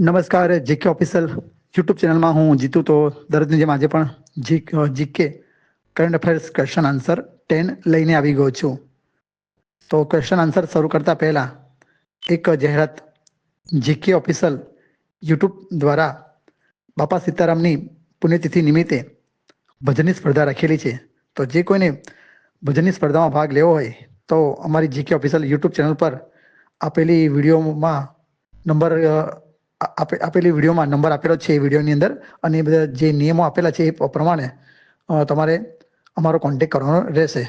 નમસ્કાર, GK official YouTube ચેનલમાં હું જીતું. તો દરરોજની જેમ આજે પણ GK current affairs question answer 10 લઈને આવી ગયો છું. તો ક્વેશ્ચન આન્સર શરૂ કરતા પહેલા એક જાહેરાત. જીકે ઓફિશિયલ યુટ્યુબ દ્વારા બાપા સીતારામની પુણ્યતિથિ નિમિત્તે ભજનની સ્પર્ધા રાખેલી છે. તો જે કોઈને ભજનની સ્પર્ધામાં ભાગ લેવો હોય તો અમારી જીકે ઓફિશિયલ યુટ્યુબ ચેનલ પર આપેલી વિડીયોમાં નંબર આપેલી વિડીયોમાં નંબર આપેલો છે એ વિડીયોની અંદર, અને એ બધા જે નિયમો આપેલા છે એ પ્રમાણે તમારે અમારો કોન્ટેક્ટ કરવાનો રહેશે.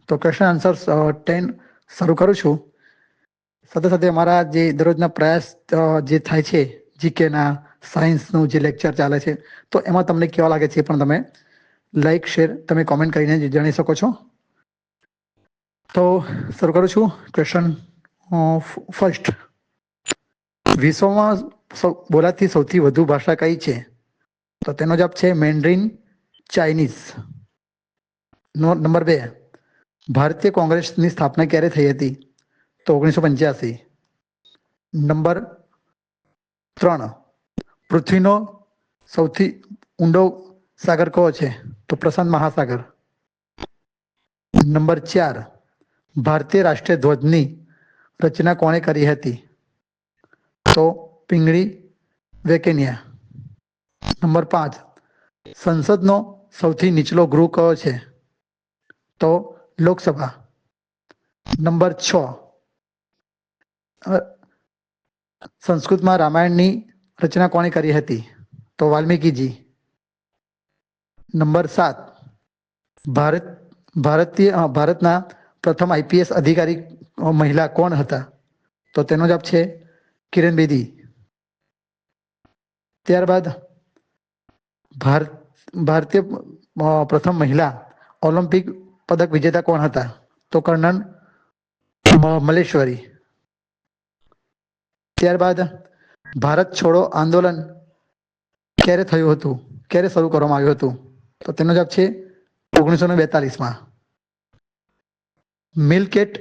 તો ક્વેશ્ચન આન્સર 10 શરૂ કરું છું. સાથે સાથે અમારા જે દરરોજના પ્રયાસ જે થાય છે, જીકેના સાયન્સનું જે લેક્ચર ચાલે છે, તો એમાં તમને કેવા લાગે છે એ પણ તમે લાઈક શેર તમે કોમેન્ટ કરીને જાણી શકો છો. તો શરૂ કરું છું. Question first. વિશ્વમાં બોલાતી સૌથી વધુ ભાષા કઈ છે? તો તેનો જવાબ છે મેન્ડરીન ચાઇનીઝ. નંબર 2. ભારતીય કોંગ્રેસની સ્થાપના ક્યારે થઈ હતી? તો 1985. નંબર 3. પૃથ્વીનો સૌથી ઊંડો સાગર કયો છે? તો પ્રશાંત મહાસાગર. નંબર 4. ભારતીય રાષ્ટ્રીય ધ્વજની રચના કોણે કરી હતી? તો પિંગળી વેકેનિયા. નંબર 5. સંસદનો સૌથી નીચલો ગૃહ કયો છે? તો લોકસભા. નંબર 6. સંસ્કૃતમાં રામાયણની રચના કોણે કરી હતી? તો વાલ્મીકીજી. નંબર 7. ભારતના પ્રથમ આઈપીએસ અધિકારી મહિલા કોણ હતા? તો તેનો જવાબ છે કિરણ બેદી. ત્યારબાદ ભારતીય પ્રથમ મહિલા ઓલિમ્પિક પદક વિજેતા કોણ હતા? તો કર્નલ મલેશ્વરી. ત્યારબાદ ભારત છોડો આંદોલન ક્યારે થયું હતું? ક્યારે શરૂ કરવામાં આવ્યું હતું? તો તેનો જવાબ છે 1942માં. મિલ્કેટ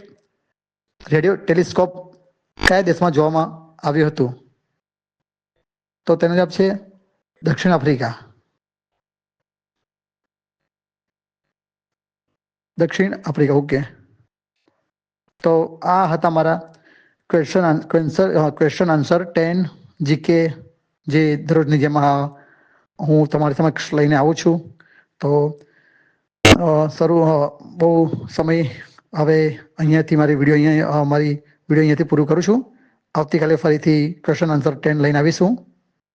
રેડિયો ટેલિસ્કોપ કયા દેશમાં જોવામાં આવ્યું હતું? તો તેનો જવાબ છે દક્ષિણ આફ્રિકા. ઓકે. તો આ હતા મારા ક્વેશ્ચન આન્સર 10 જીકે, જે દરરોજની જેમ હું તમારી સમક્ષ લઈને આવું છું. તો બહુ સમય હવે મારી વિડીયો અહીંયાથી પૂરું કરું છું. આવતીકાલે ફરીથી ક્વેશ્ચન આન્સર 10 લઈને આવીશું.